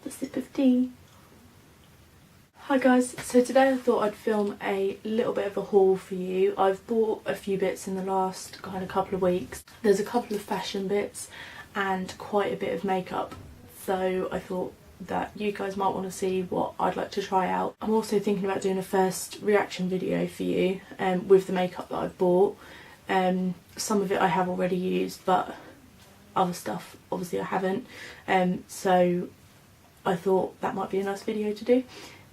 the sip of tea. Hi guys, so today I thought I'd film a little bit of a haul for you. I've bought a few bits in the last kind of couple of weeks. There's a couple of fashion bits and quite a bit of makeup, so I thought that you guys might want to see what I'd like to try out. I'm also thinking about doing a first reaction video for you with the makeup that I've bought. Some of it I have already used, but other stuff obviously I haven't, so I thought that might be a nice video to do.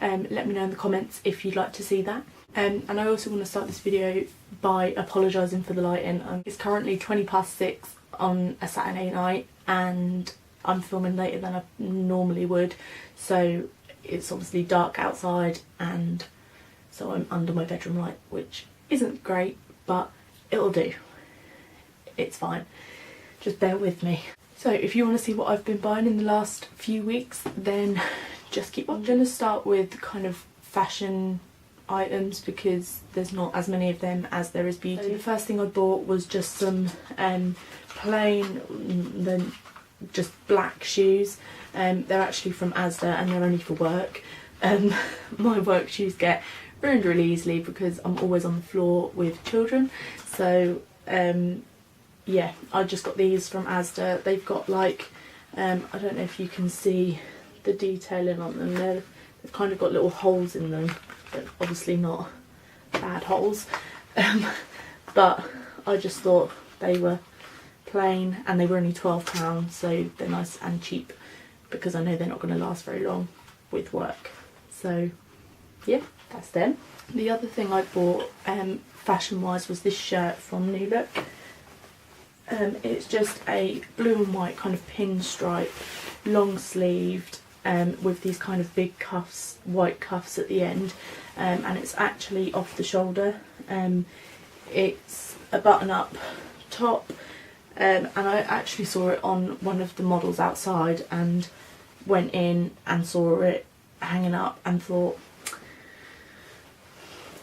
Let me know in the comments if you'd like to see that. And I also want to start this video by apologising for the lighting. It's currently 6:20 on a Saturday night and I'm filming later than I normally would, so it's obviously dark outside and so I'm under my bedroom light, which isn't great, but it'll do. It's fine. Just bear with me. So if you want to see what I've been buying in the last few weeks, then just keep watching. I'm going to start with kind of fashion items because there's not as many of them as there is beauty. So the first thing I bought was just some plain, just black shoes. They're actually from Asda and they're only for work. My work shoes get ruined really easily because I'm always on the floor with children. So yeah, I just got these from Asda. They've got like, I don't know if you can see the detailing on them. They've kind of got little holes in them, but obviously not bad holes. But I just thought they were plain and they were only £12, so they're nice and cheap because I know they're not going to last very long with work. So yeah, that's them. The other thing I bought fashion wise was this shirt from New Look. It's just a blue and white kind of pinstripe, long sleeved, with these kind of big cuffs, white cuffs at the end, and it's actually off the shoulder. It's a button up top, and I actually saw it on one of the models outside and went in and saw it hanging up and thought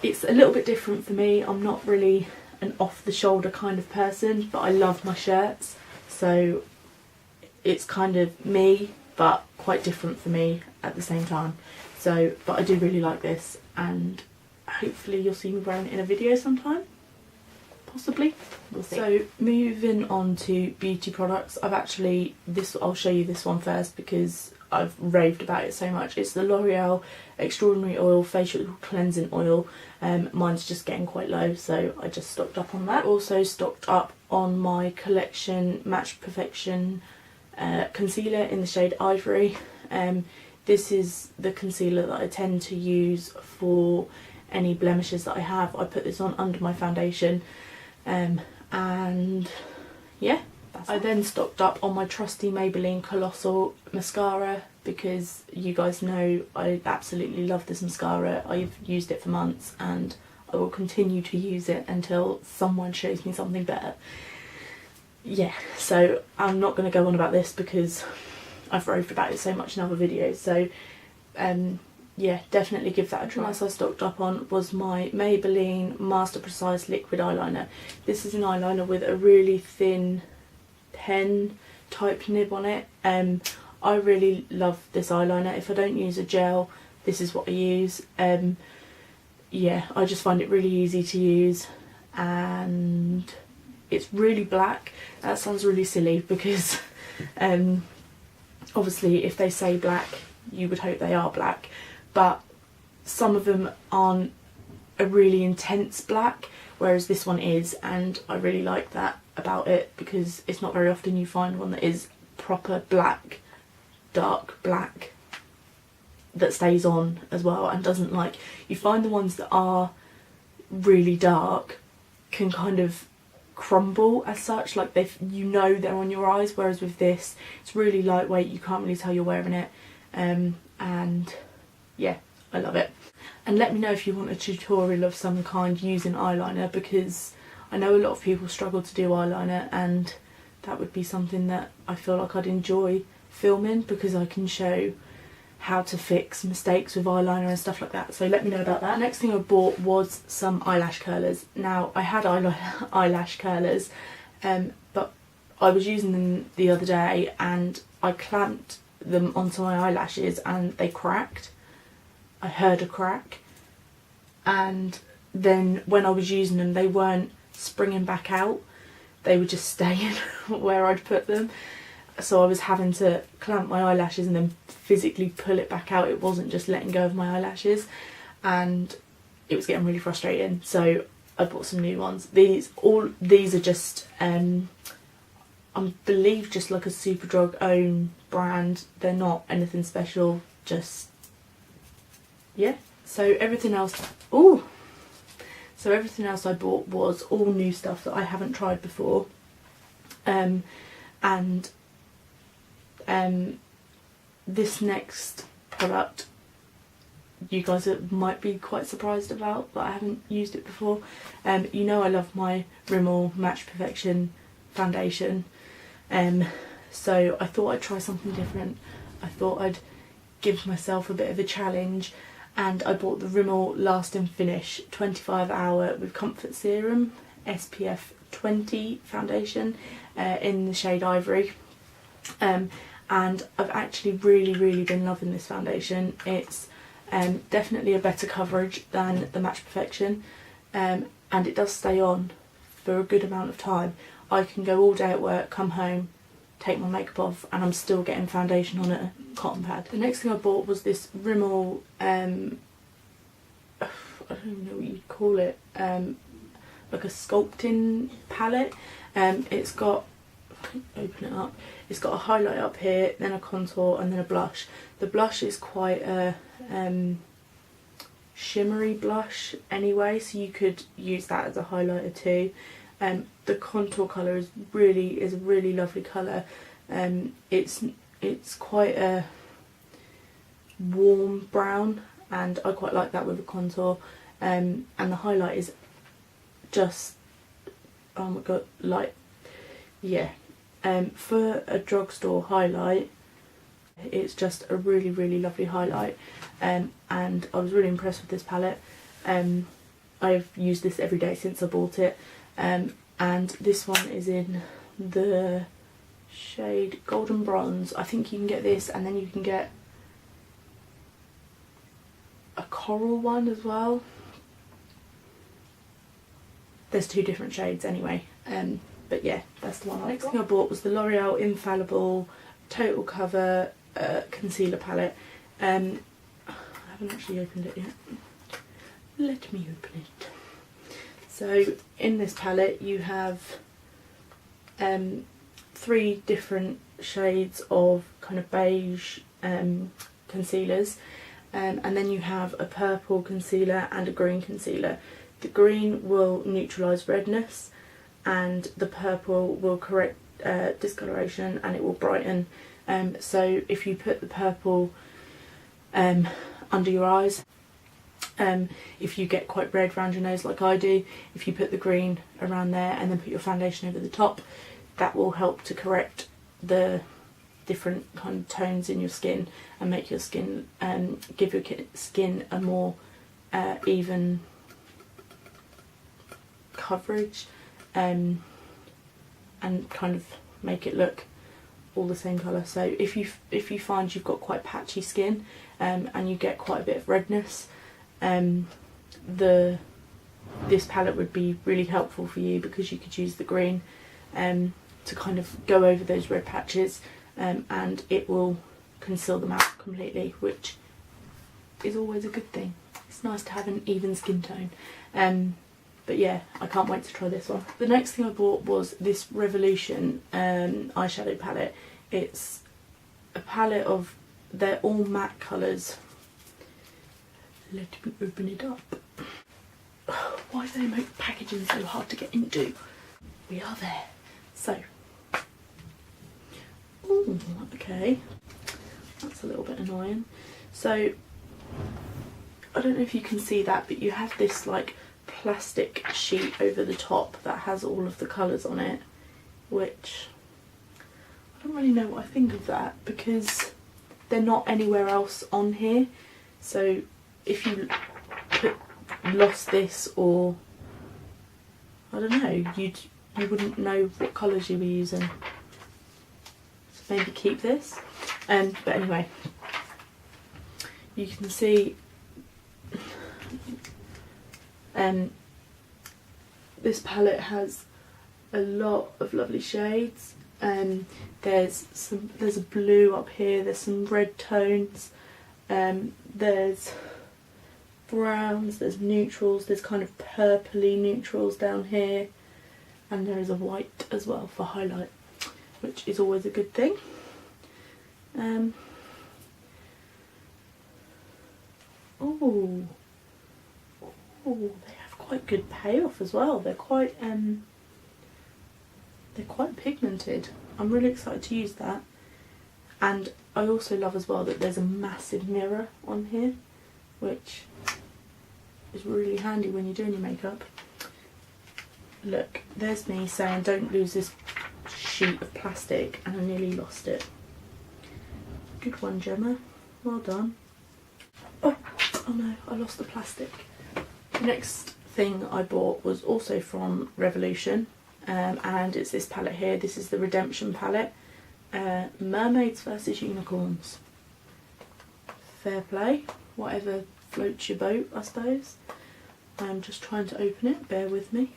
it's a little bit different for me. I'm not really an off the shoulder kind of person, but I love my shirts, so it's kind of me but quite different for me at the same time. So, but I do really like this and hopefully you'll see me wearing it in a video sometime, possibly, we'll see. So moving on to beauty products, I'll show you this one first because I've raved about it so much. It's the L'Oreal Extraordinary Oil Facial Cleansing Oil. Mine's just getting quite low, so I just stocked up on that. Also stocked up on my Collection Match Perfection concealer in the shade Ivory. This is the concealer that I tend to use for any blemishes that I have. I put this on under my foundation, and yeah. I then stocked up on my trusty Maybelline Colossal mascara because you guys know I absolutely love this mascara. I've used it for months and I will continue to use it until someone shows me something better. Yeah, so I'm not going to go on about this because I've raved about it so much in other videos. So yeah, definitely give that a try. The last I stocked up on was my Maybelline Master Precise Liquid Eyeliner. This is an eyeliner with a really thin pen type nib on it. I really love this eyeliner. If I don't use a gel, this is what I use. Yeah, I just find it really easy to use and it's really black. That sounds really silly because obviously if they say black you would hope they are black, but some of them aren't a really intense black, whereas this one is, and I really like that about it because it's not very often you find one that is proper black, dark black, that stays on as well and doesn't, like, you find the ones that are really dark can kind of crumble as such, like you know they're on your eyes, whereas with this it's really lightweight, you can't really tell you're wearing it, and yeah, I love it. And let me know if you want a tutorial of some kind using eyeliner, because I know a lot of people struggle to do eyeliner and that would be something that I feel like I'd enjoy filming because I can show how to fix mistakes with eyeliner and stuff like that. So let me know about that. Next thing I bought was some eyelash curlers. Now I had eyelash curlers, but I was using them the other day and I clamped them onto my eyelashes and they cracked. I heard a crack, and then when I was using them they weren't springing back out, they were just staying where I'd put them. So I was having to clamp my eyelashes and then physically pull it back out. It wasn't just letting go of my eyelashes, and it was getting really frustrating. So I bought some new ones. These are just I believe just like a Superdrug own brand. They're not anything special, just yeah. So everything else I bought was all new stuff that I haven't tried before. This next product you guys might be quite surprised about, but I haven't used it before. You know I love my Rimmel Match Perfection foundation, so I thought I'd try something different. I thought I'd give myself a bit of a challenge, and I bought the Rimmel Last and Finish 25 Hour with Comfort Serum SPF 20 foundation in the shade Ivory. And I've actually really been loving this foundation. It's definitely a better coverage than the Match Perfection, and it does stay on for a good amount of time. I can go all day at work, come home, take my makeup off, and I'm still getting foundation on a cotton pad. The next thing I bought was this Rimmel, I don't even know what you'd call it, like a sculpting palette. It's got, open it up, it's got a highlight up here, then a contour, and then a blush. The blush is quite a shimmery blush anyway, so you could use that as a highlighter too. The contour colour is a really lovely colour. It's quite a warm brown, and I quite like that with a contour. And the highlight is just, oh my god, like, yeah. For a drugstore highlight, it's just a really lovely highlight, and I was really impressed with this palette. I've used this every day since I bought it, and this one is in the shade Golden Bronze. I think you can get this, and then you can get a coral one as well. There's two different shades anyway, but yeah, that's the one. The next thing I bought was the L'Oreal Infallible Total Cover Concealer Palette. I haven't actually opened it yet. Let me open it. So in this palette you have 3 different shades of kind of beige concealers, and then you have a purple concealer and a green concealer. The green will neutralise redness, and the purple will correct discoloration, and it will brighten. So if you put the purple under your eyes, if you get quite red around your nose like I do, if you put the green around there and then put your foundation over the top, that will help to correct the different kind of tones in your skin and make your skin, give your skin a more even coverage, and kind of make it look all the same colour. So if you find you've got quite patchy skin, and you get quite a bit of redness, this palette would be really helpful for you, because you could use the green to kind of go over those red patches, and it will conceal them out completely, which is always a good thing. It's nice to have an even skin tone. But yeah, I can't wait to try this one. The next thing I bought was this Revolution eyeshadow palette. It's a palette of, they're all matte colours. Let me open it up. Why do they make packaging so hard to get into? We are there. So, ooh, okay, that's a little bit annoying. So, I don't know if you can see that, but you have this like plastic sheet over the top that has all of the colours on it, which I don't really know what I think of that, because they're not anywhere else on here. So if you lost this, or I don't know, you wouldn't know what colours you were using. So maybe keep this. But anyway, you can see this palette has a lot of lovely shades. There's a blue up here, there's some red tones, there's browns, there's neutrals, there's kind of purpley neutrals down here, and there is a white as well for highlight, which is always a good thing. Oh, they have quite good payoff as well. They're quite pigmented. I'm really excited to use that. And I also love as well that there's a massive mirror on here, which is really handy when you're doing your makeup. Look, there's me saying don't lose this sheet of plastic, and I nearly lost it. Good one, Gemma. Well done. Oh no, I lost the plastic. The next thing I bought was also from Revolution, and it's this palette here. This is the Redemption palette. Mermaids versus Unicorns. Fair play. Whatever floats your boat, I suppose. I'm just trying to open it. Bear with me.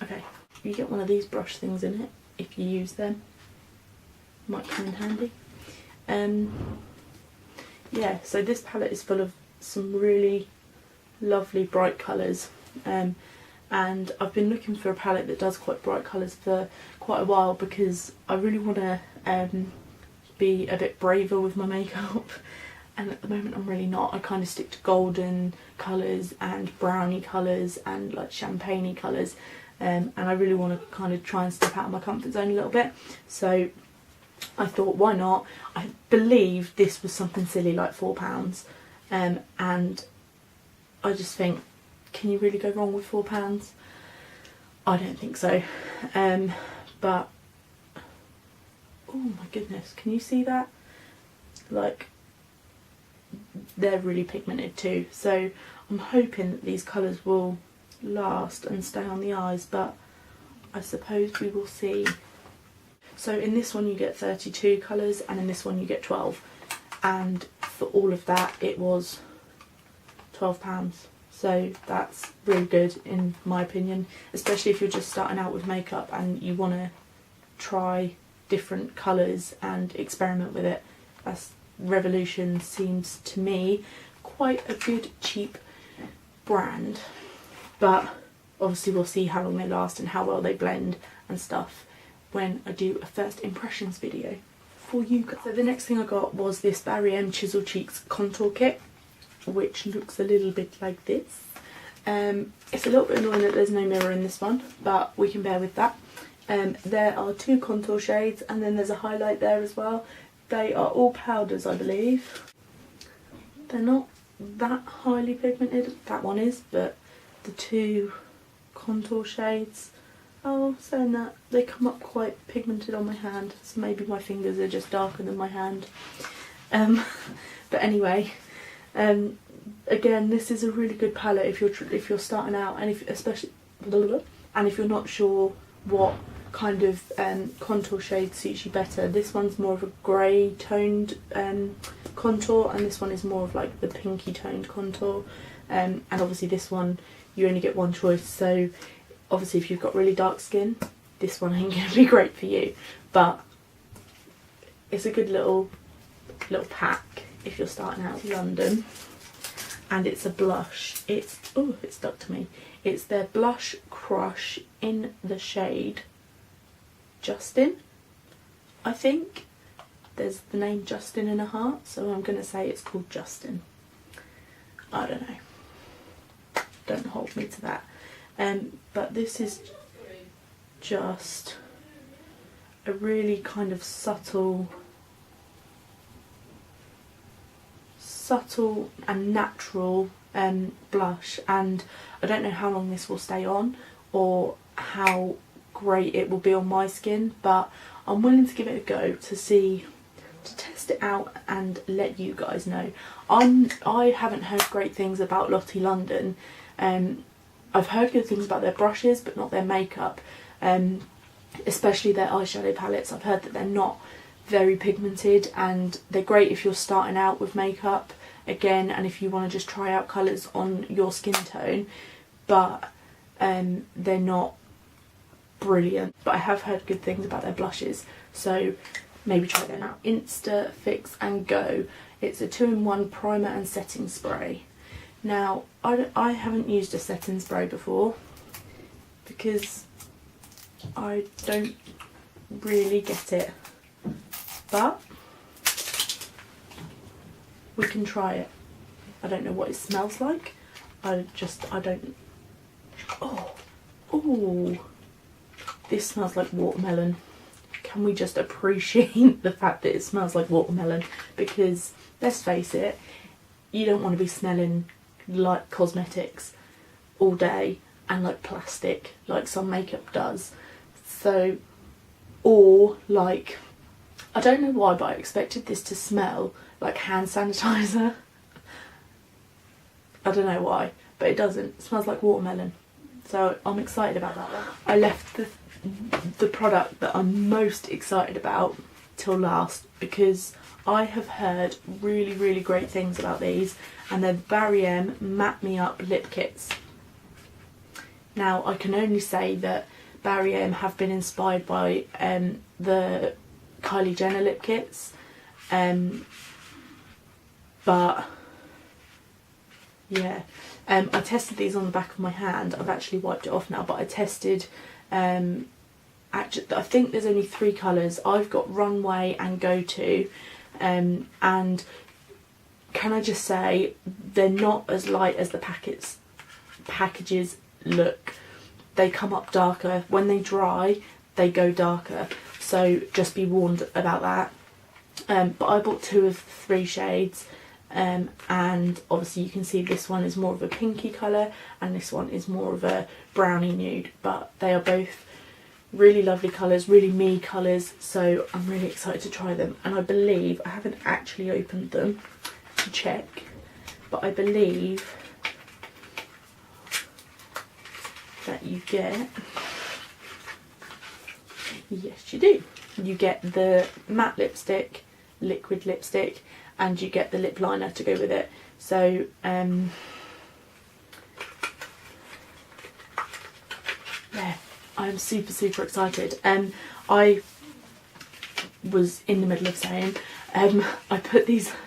Okay, you get one of these brush things in it if you use them. Might come in handy. Yeah, so this palette is full of some really lovely bright colours, and I've been looking for a palette that does quite bright colours for quite a while, because I really want to be a bit braver with my makeup, and at the moment I'm really not. I kind of stick to golden colours and browny colours and like champagne-y colours, and I really want to kind of try and step out of my comfort zone a little bit. So I thought, why not? I believe this was something silly like £4, and I just think, can you really go wrong with £4? I don't think so. But oh my goodness, can you see that? Like, they're really pigmented too, so I'm hoping that these colours will last and stay on the eyes, but I suppose we will see. So in this one you get 32 colours, and in this one you get 12, and for all of that it was £12. So that's really good in my opinion, especially if you're just starting out with makeup and you want to try different colours and experiment with it. Revolution seems to me quite a good cheap brand, but obviously we'll see how long they last and how well they blend and stuff when I do a first impressions video for you guys. So the next thing I got was this Barry M Chisel Cheeks contour kit, which looks a little bit like this. It's a little bit annoying that there's no mirror in this one, but we can bear with that. There are 2 contour shades, and then there's a highlight there as well. They are all powders, I believe. They're not that highly pigmented, that one is, but the 2 contour shades, oh, saying that, they come up quite pigmented on my hand, so maybe my fingers are just darker than my hand. But anyway, again, this is a really good palette if you're starting out, and if you're not sure what kind of contour shade suits you better. This one's more of a grey toned contour, and this one is more of like the pinky toned contour, and obviously this one you only get one choice, so obviously if you've got really dark skin, this one ain't going to be great for you, but it's a good little pack if you're starting out in London. And it's a blush. It's stuck to me. It's their Blush Crush in the shade Justin, I think. There's the name Justin in a heart, so I'm going to say it's called Justin. I don't know. Don't hold me to that. But this is just a really kind of subtle and natural blush, and I don't know how long this will stay on or how great it will be on my skin, but I'm willing to give it a go to test it out and let you guys know. I haven't heard great things about Lottie London. I've heard good things about their brushes, but not their makeup. especially their eyeshadow palettes. I've heard that they're not very pigmented, and they're great if you're starting out with makeup again, and if you want to just try out colours on your skin tone, but they're not brilliant. But I have heard good things about their blushes, so maybe try them out. Insta Fix and Go. It's a 2-in-1 primer and setting spray. Now I haven't used a setting spray before because I don't really get it, but we can try it. I don't know what it smells like. I don't. Oh, this smells like watermelon. Can we just appreciate the fact that it smells like watermelon? Because let's face it, you don't want to be smelling like cosmetics all day and like plastic like some makeup does. So, or like, I don't know why, but I expected this to smell like hand sanitizer. I don't know why, but it doesn't. It smells like watermelon. So I'm excited about that one. I left the product that I'm most excited about till last because I have heard really, really great things about these, and they're the Barry M Matte Me Up lip kits. Now I can only say that Barry M have been inspired by the Kylie Jenner lip kits, but yeah, I tested these on the back of my hand. I've actually wiped it off now, but I tested, actually I think there's only 3 colours. I've got Runway and Go To, and can I just say, they're not as light as the packages look. They come up darker. When they dry, they go darker, so just be warned about that. But I bought 2 of 3 shades, and obviously you can see this one is more of a pinky colour and this one is more of a brownie nude, but they are both really lovely colours, really me colours, so I'm really excited to try them. And I believe, I haven't actually opened them to check, but I believe that you get, yes you do, you get the matte lipstick, liquid lipstick, and you get the lip liner to go with it. So yeah, I'm super excited. I was in the middle of saying, I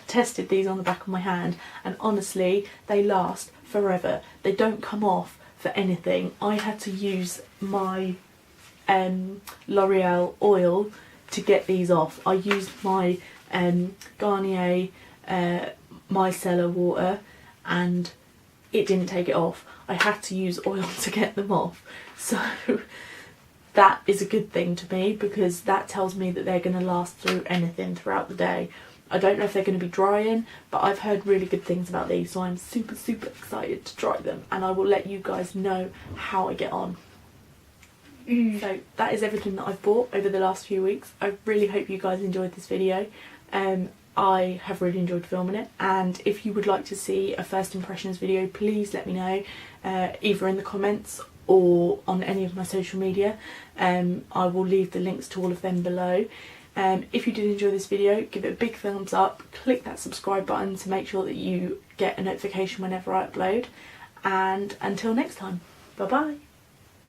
tested these on the back of my hand, and honestly they last forever. They don't come off for anything. I had to use my L'Oreal oil to get these off. I used my Garnier micellar water and it didn't take it off. I had to use oil to get them off. So that is a good thing to me, because that tells me that they're going to last through anything throughout the day. I don't know if they're going to be drying, but I've heard really good things about these, so I'm super excited to try them, and I will let you guys know how I get on. So that is everything that I've bought over the last few weeks. I really hope you guys enjoyed this video. I have really enjoyed filming it, and if you would like to see a first impressions video, please let me know, either in the comments or on any of my social media. I will leave the links to all of them below. If you did enjoy this video, give it a big thumbs up, click that subscribe button to make sure that you get a notification whenever I upload, and until next time, bye bye.